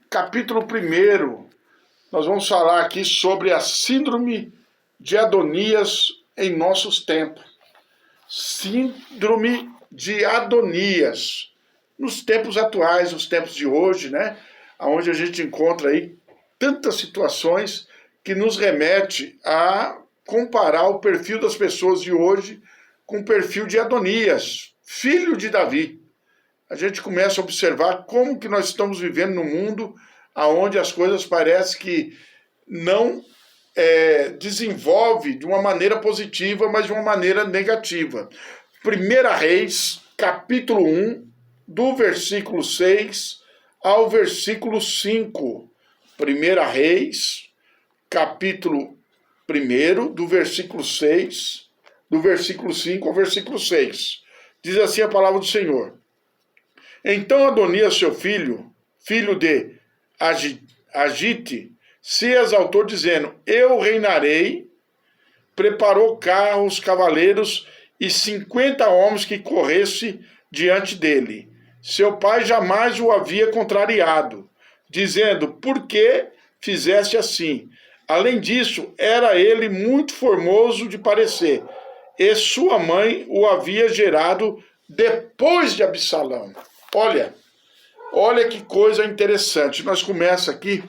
capítulo 1. Nós vamos falar aqui sobre a síndrome de Adonias em nossos tempos. Síndrome de Adonias. Nos tempos atuais, nos tempos de hoje, né? Onde a gente encontra aí tantas situações que nos remete a comparar o perfil das pessoas de hoje com o perfil de Adonias, filho de Davi. A gente começa a observar como que nós estamos vivendo num mundo onde as coisas parecem que não desenvolve de uma maneira positiva, mas de uma maneira negativa. 1 Reis, capítulo 1, do versículo 6 ao versículo 5. 1 Reis, capítulo 1, do versículo 6, do versículo 5 ao versículo 6. Diz assim a palavra do Senhor. Então Adonias, seu filho, filho de Agite, se exaltou dizendo, eu reinarei, preparou carros, cavaleiros e 50 homens que corressem diante dele. Seu pai jamais o havia contrariado, dizendo, por que fizeste assim? Além disso, era ele muito formoso de parecer, e sua mãe o havia gerado depois de Absalão. Olha que coisa interessante. Nós começamos aqui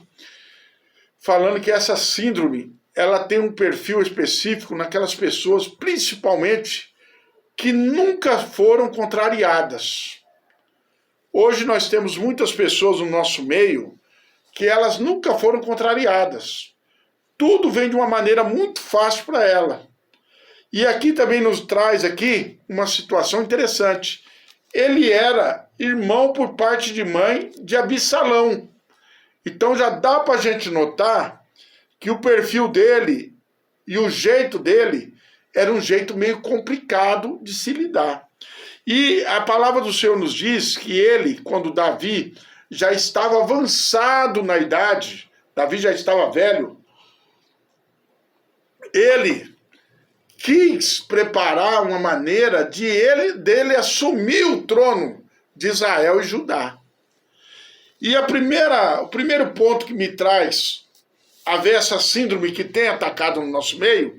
falando que essa síndrome, ela tem um perfil específico naquelas pessoas, principalmente, que nunca foram contrariadas. Hoje nós temos muitas pessoas no nosso meio que elas nunca foram contrariadas. Tudo vem de uma maneira muito fácil para ela. E aqui também nos traz aqui uma situação interessante. Ele era irmão por parte de mãe de Absalão. Então já dá para a gente notar que o perfil dele e o jeito dele era um jeito meio complicado de se lidar. E a palavra do Senhor nos diz que ele, quando Davi já estava avançado na idade, Davi já estava velho, ele quis preparar uma maneira dele assumir o trono de Israel e Judá. E o primeiro ponto que me traz a ver essa síndrome que tem atacado no nosso meio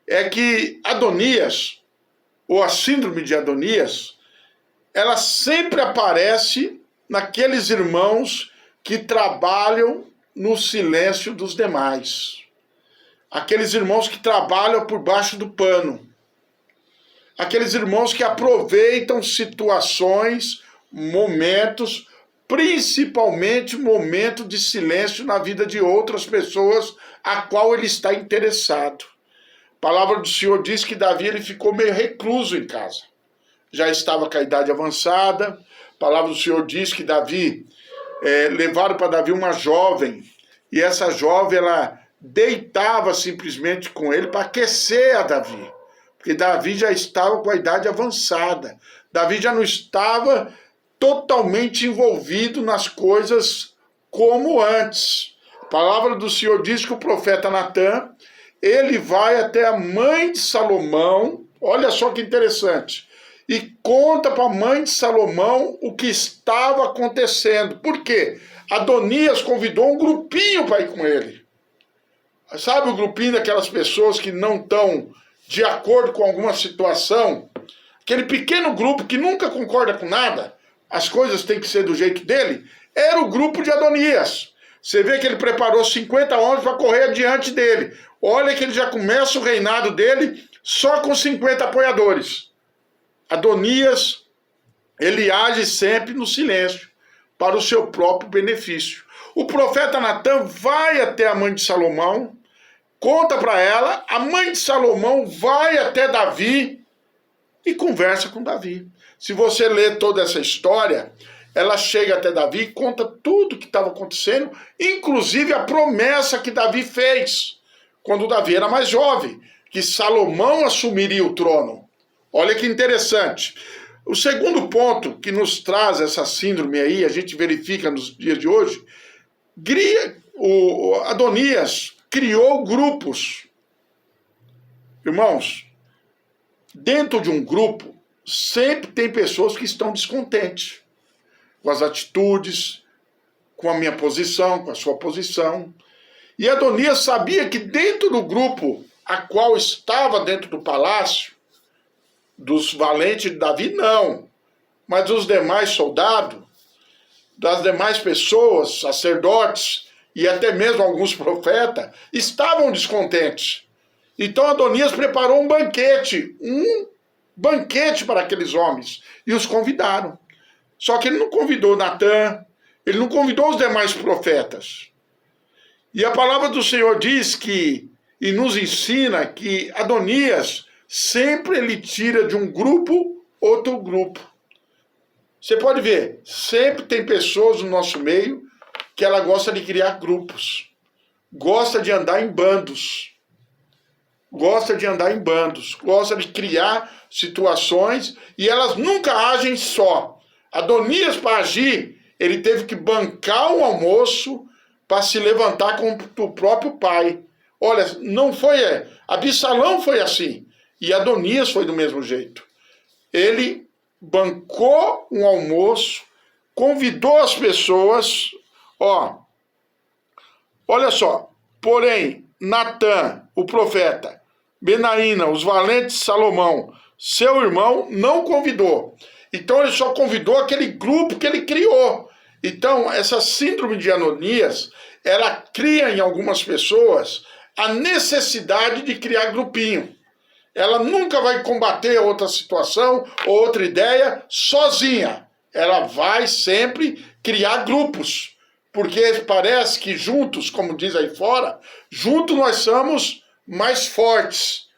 é que Adonias, ou a síndrome de Adonias, ela sempre aparece naqueles irmãos que trabalham no silêncio dos demais. Aqueles irmãos que trabalham por baixo do pano. Aqueles irmãos que aproveitam situações, momentos, principalmente momento de silêncio na vida de outras pessoas a qual ele está interessado. A palavra do Senhor diz que Davi ele ficou meio recluso em casa. Já estava com a idade avançada. A palavra do Senhor diz que levaram para Davi uma jovem. E essa jovem, ela deitava simplesmente com ele para aquecer a Davi. Porque Davi já estava com a idade avançada. Davi já não estava totalmente envolvido nas coisas como antes. A palavra do Senhor diz que o profeta Natan, ele vai até a mãe de Salomão, olha só que interessante, e conta para a mãe de Salomão o que estava acontecendo. Por quê? Adonias convidou um grupinho para ir com ele. Sabe o grupinho daquelas pessoas que não estão de acordo com alguma situação? Aquele pequeno grupo que nunca concorda com nada, as coisas têm que ser do jeito dele, era o grupo de Adonias. Você vê que ele preparou 50 homens para correr adiante dele. Olha que ele já começa o reinado dele só com 50 apoiadores. Adonias, ele age sempre no silêncio, para o seu próprio benefício. O profeta Natan vai até a mãe de Salomão, conta para ela, a mãe de Salomão vai até Davi e conversa com Davi. Se você ler toda essa história, ela chega até Davi e conta tudo o que estava acontecendo, inclusive a promessa que Davi fez, quando Davi era mais jovem, que Salomão assumiria o trono. Olha que interessante. O segundo ponto que nos traz essa síndrome aí, a gente verifica nos dias de hoje, Adonias criou grupos. Irmãos, dentro de um grupo, sempre tem pessoas que estão descontentes com as atitudes, com a minha posição, com a sua posição. E Adonias sabia que dentro do grupo a qual estava dentro do palácio, dos valentes de Davi, não, mas dos demais soldados, das demais pessoas, sacerdotes e até mesmo alguns profetas, estavam descontentes. Então Adonias preparou um banquete para aqueles homens e os convidaram. Só que ele não convidou Natã, ele não convidou os demais profetas. E a palavra do Senhor diz que, e nos ensina que Adonias sempre ele tira de um grupo outro grupo. Você pode ver, sempre tem pessoas no nosso meio que ela gosta de criar grupos, gosta de andar em bandos, gosta de criar situações e elas nunca agem só. Adonias, para agir, ele teve que bancar um almoço para se levantar contra o próprio pai. Olha, não foi... Absalão foi assim. E Adonias foi do mesmo jeito. Ele bancou um almoço, convidou as pessoas. Olha só. Porém, Natã, o profeta, Benaína, os valentes Salomão, seu irmão, não convidou. Então ele só convidou aquele grupo que ele criou. Então, essa síndrome de Adonias, ela cria em algumas pessoas a necessidade de criar grupinho. Ela nunca vai combater outra situação ou outra ideia sozinha. Ela vai sempre criar grupos. Porque parece que juntos, como diz aí fora, juntos nós somos mais fortes.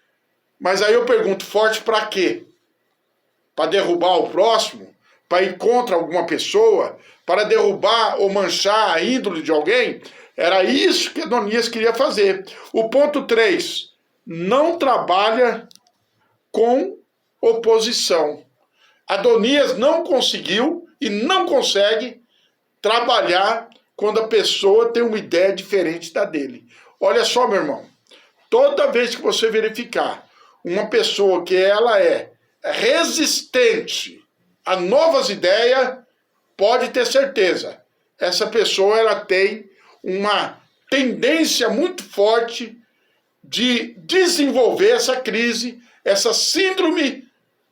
Mas aí eu pergunto, forte para quê? Para derrubar o próximo? Para ir contra alguma pessoa? Para derrubar ou manchar a índole de alguém? Era isso que Adonias queria fazer. O ponto 3, não trabalha com oposição. Adonias não conseguiu e não consegue trabalhar quando a pessoa tem uma ideia diferente da dele. Olha só, meu irmão, toda vez que você verificar uma pessoa que ela é resistente a novas ideias, pode ter certeza, essa pessoa ela tem uma tendência muito forte de desenvolver essa crise, essa síndrome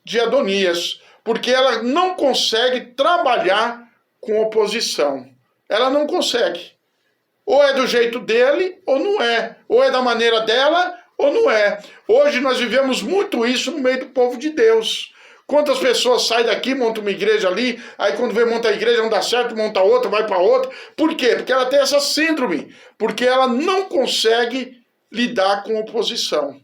de Adonias, porque ela não consegue trabalhar com oposição. Ela não consegue. Ou é do jeito dele, ou não é. Ou é da maneira dela, ou não é. Hoje nós vivemos muito isso no meio do povo de Deus. Quantas pessoas saem daqui, montam uma igreja ali, aí quando vê monta a igreja não dá certo, monta outra, vai para outra. Por quê? Porque ela tem essa síndrome. Porque ela não consegue lidar com oposição.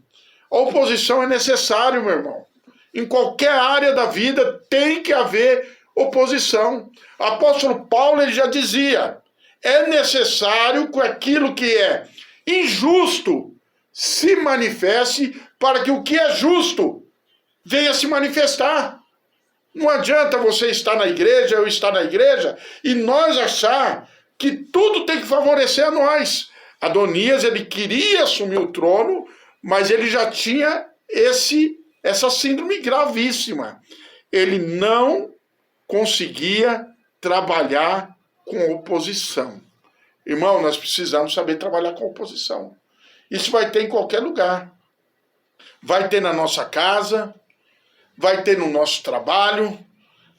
A oposição é necessário, meu irmão. Em qualquer área da vida tem que haver oposição. O apóstolo Paulo ele já dizia, é necessário que aquilo que é injusto se manifeste para que o que é justo venha se manifestar. Não adianta você estar na igreja, eu estar na igreja, e nós achar que tudo tem que favorecer a nós. Adonias, ele queria assumir o trono, mas ele já tinha essa síndrome gravíssima. Ele não conseguia trabalhar com oposição. Irmão, nós precisamos saber trabalhar com oposição. Isso vai ter em qualquer lugar. Vai ter na nossa casa, vai ter no nosso trabalho,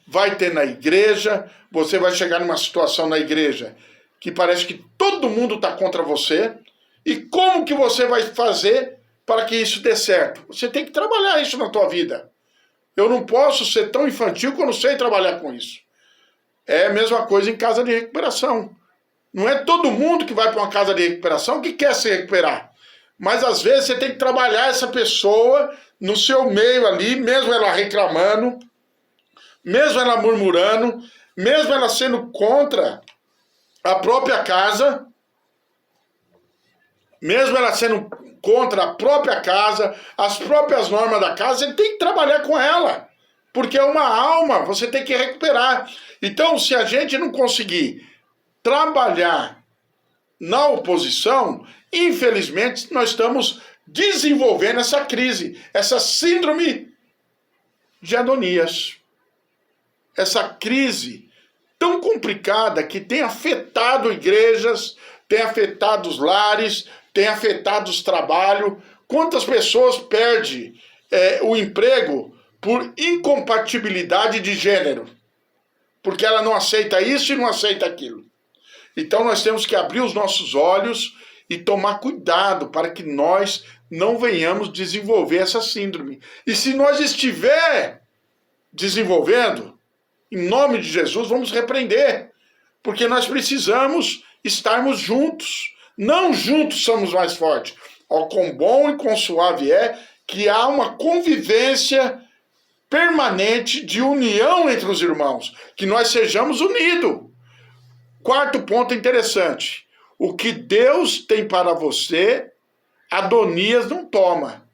vai ter na igreja. Você vai chegar numa situação na igreja que parece que todo mundo está contra você. E como que você vai fazer para que isso dê certo? Você tem que trabalhar isso na tua vida. Eu não posso ser tão infantil que eu não sei trabalhar com isso. É a mesma coisa em casa de recuperação. Não é todo mundo que vai para uma casa de recuperação que quer se recuperar. Mas às vezes você tem que trabalhar essa pessoa no seu meio ali, mesmo ela reclamando, mesmo ela murmurando, mesmo ela sendo contra a própria casa, mesmo ela sendo contra a própria casa, as próprias normas da casa, você tem que trabalhar com ela, porque é uma alma, você tem que recuperar. Então, se a gente não conseguir trabalhar na oposição, infelizmente, nós estamos desenvolvendo essa crise, essa síndrome de Adonias. Essa crise tão complicada que tem afetado igrejas, tem afetado os lares, tem afetado os trabalhos. Quantas pessoas perdem o emprego por incompatibilidade de gênero? Porque ela não aceita isso e não aceita aquilo. Então nós temos que abrir os nossos olhos e tomar cuidado para que nós não venhamos desenvolver essa síndrome. E se nós estiver desenvolvendo, em nome de Jesus, vamos repreender. Porque nós precisamos estarmos juntos. Não juntos somos mais fortes. Ó, quão bom e quão suave é que há uma convivência permanente de união entre os irmãos. Que nós sejamos unidos. Quarto ponto interessante. O que Deus tem para você, Adonias não toma.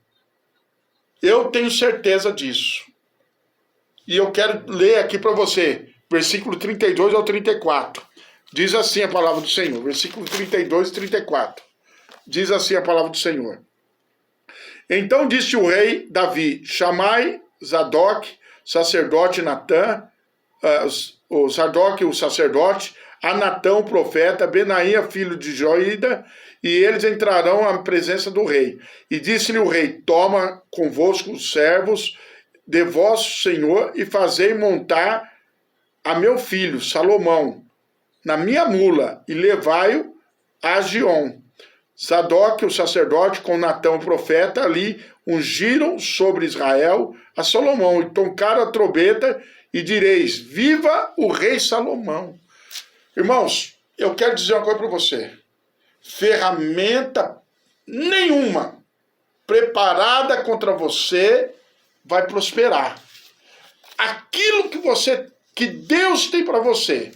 Eu tenho certeza disso. E eu quero ler aqui para você, versículo 32 ao 34. Diz assim a palavra do Senhor, versículo 32 e 34. Diz assim a palavra do Senhor. Então disse o rei Davi, chamai Zadok, sacerdote Natã, o Zadok, o sacerdote, a Natã, o profeta, Benaía, filho de Joída, e eles entrarão à presença do rei. E disse-lhe o rei, toma convosco os servos de vosso senhor e fazei montar a meu filho, Salomão, na minha mula, e levai-o a Gion. Zadok, o sacerdote, com Natã, o profeta, ali ungiram sobre Israel a Salomão, e tocaram a trombeta, e direis, viva o rei Salomão. Irmãos, eu quero dizer uma coisa para você. Ferramenta nenhuma preparada contra você vai prosperar. Aquilo que Deus tem para você,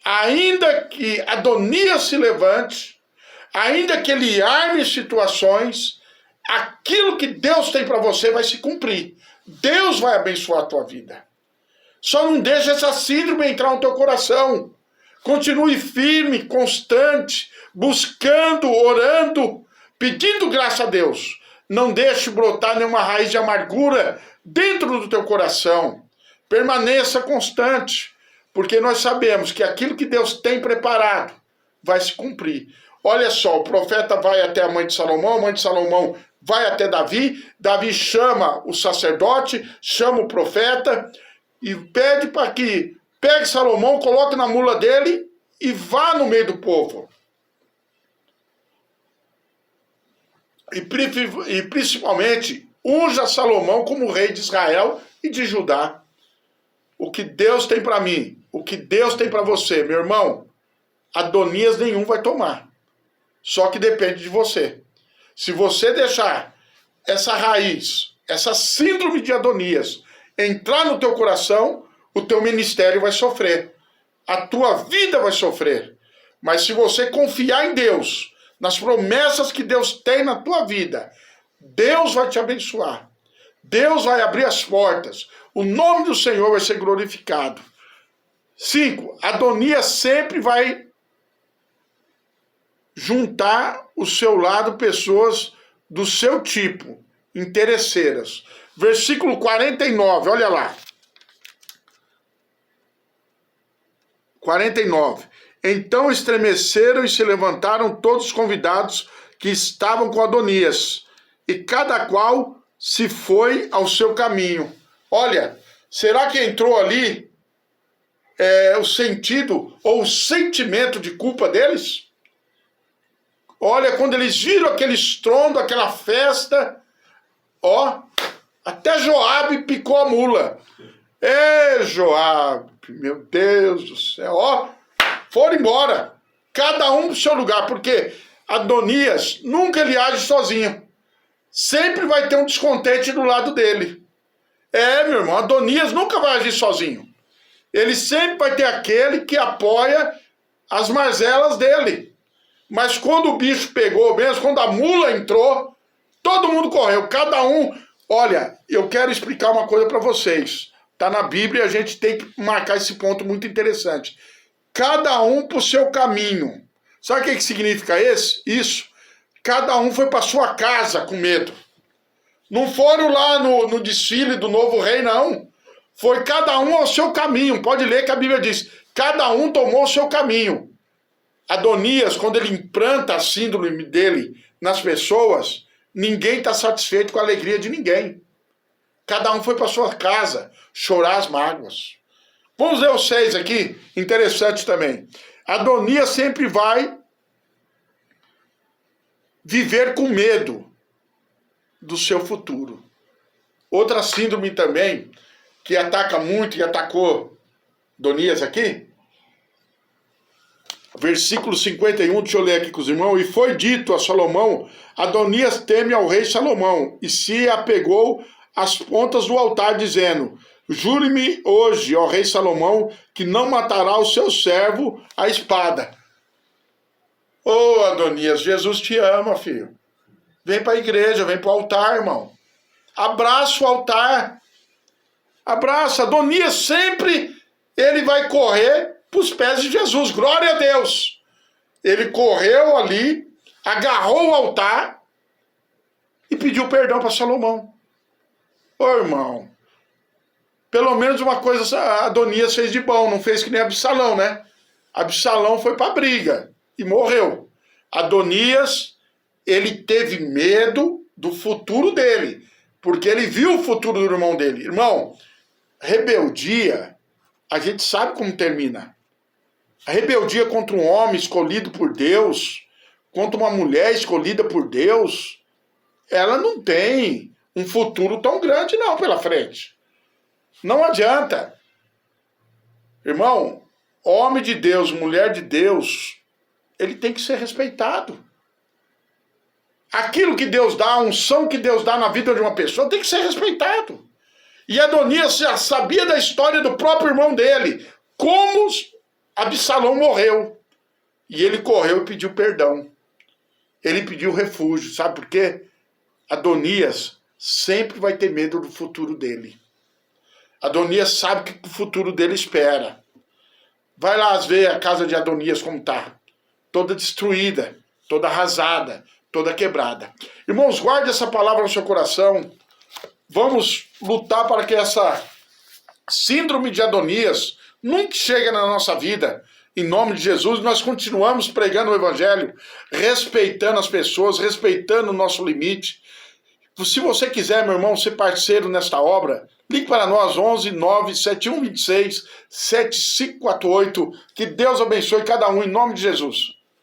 ainda que Adonias se levante, ainda que ele arme situações, aquilo que Deus tem para você vai se cumprir. Deus vai abençoar a tua vida. Só não deixe essa síndrome entrar no teu coração. Continue firme, constante, buscando, orando, pedindo graça a Deus. Não deixe brotar nenhuma raiz de amargura dentro do teu coração. Permaneça constante, porque nós sabemos que aquilo que Deus tem preparado vai se cumprir. Olha só, o profeta vai até a mãe de Salomão, a mãe de Salomão vai até Davi, Davi chama o sacerdote, chama o profeta e pede para que pegue Salomão, coloque na mula dele e vá no meio do povo. E principalmente, unja Salomão como rei de Israel e de Judá. O que Deus tem para mim, o que Deus tem para você, meu irmão, Adonias nenhum vai tomar. Só que depende de você. Se você deixar essa raiz, essa síndrome de Adonias entrar no teu coração, o teu ministério vai sofrer. A tua vida vai sofrer. Mas se você confiar em Deus, nas promessas que Deus tem na tua vida, Deus vai te abençoar. Deus vai abrir as portas. O nome do Senhor vai ser glorificado. 5. Adonias sempre vai juntar o seu lado pessoas do seu tipo, interesseiras. Versículo 49, olha lá. 49. Então estremeceram e se levantaram todos os convidados que estavam com Adonias, e cada qual se foi ao seu caminho. Olha, será que entrou ali o sentido ou o sentimento de culpa deles? Olha, quando eles viram aquele estrondo, aquela festa, ó, até Joabe picou a mula. Joabe, meu Deus do céu, ó, foram embora, cada um pro seu lugar, porque Adonias nunca ele age sozinho. Sempre vai ter um descontente do lado dele. Meu irmão, Adonias nunca vai agir sozinho. Ele sempre vai ter aquele que apoia as mazelas dele. Mas quando o bicho pegou mesmo, quando a mula entrou, todo mundo correu, cada um. Olha, eu quero explicar uma coisa para vocês. Está na Bíblia e a gente tem que marcar esse ponto muito interessante. Cada um para o seu caminho. Sabe o que significa isso? Cada um foi para sua casa com medo. Não foram lá no desfile do novo rei, não. Foi cada um ao seu caminho. Pode ler que a Bíblia diz, Cada um tomou o seu caminho. Adonias, quando ele implanta a síndrome dele nas pessoas, ninguém está satisfeito com a alegria de ninguém. Cada um foi para sua casa chorar as mágoas. Vamos ler o 6 aqui, interessante também. Adonias sempre vai viver com medo do seu futuro. Outra síndrome também, que ataca muito e atacou Adonias aqui, versículo 51, deixa eu ler aqui com os irmãos. E foi dito a Salomão, Adonias teme ao rei Salomão, e se apegou às pontas do altar, dizendo, jure-me hoje, ó rei Salomão, que não matará o seu servo à espada. Ô Adonias, Jesus te ama, filho. Vem para a igreja, vem para o altar, irmão. Abraça o altar. Abraça. Adonias sempre, ele vai correr para os pés de Jesus. Glória a Deus. Ele correu ali, agarrou o altar e pediu perdão para Salomão. Ô irmão, pelo menos uma coisa Adonias fez de bom, não fez que nem Absalão, né? Absalão foi para a briga e morreu. Adonias, ele teve medo do futuro dele, porque ele viu o futuro do irmão dele. Irmão, rebeldia, a gente sabe como termina. A rebeldia contra um homem escolhido por Deus, contra uma mulher escolhida por Deus, ela não tem um futuro tão grande não pela frente. Não adianta. Irmão, homem de Deus, mulher de Deus, ele tem que ser respeitado. Aquilo que Deus dá, a unção que Deus dá na vida de uma pessoa tem que ser respeitado. E Adonias já sabia da história do próprio irmão dele, como Absalão morreu. E ele correu e pediu perdão. Ele pediu refúgio. Sabe por quê? Adonias sempre vai ter medo do futuro dele. Adonias sabe que o futuro dele espera. Vai lá ver a casa de Adonias como está. Toda destruída, toda arrasada, toda quebrada. Irmãos, guarde essa palavra no seu coração. Vamos lutar para que essa síndrome de Adonias nunca chegue na nossa vida. Em nome de Jesus, nós continuamos pregando o Evangelho, respeitando as pessoas, respeitando o nosso limite. Se você quiser, meu irmão, ser parceiro nesta obra, ligue para nós, 11 97126 7548. Que Deus abençoe cada um, em nome de Jesus.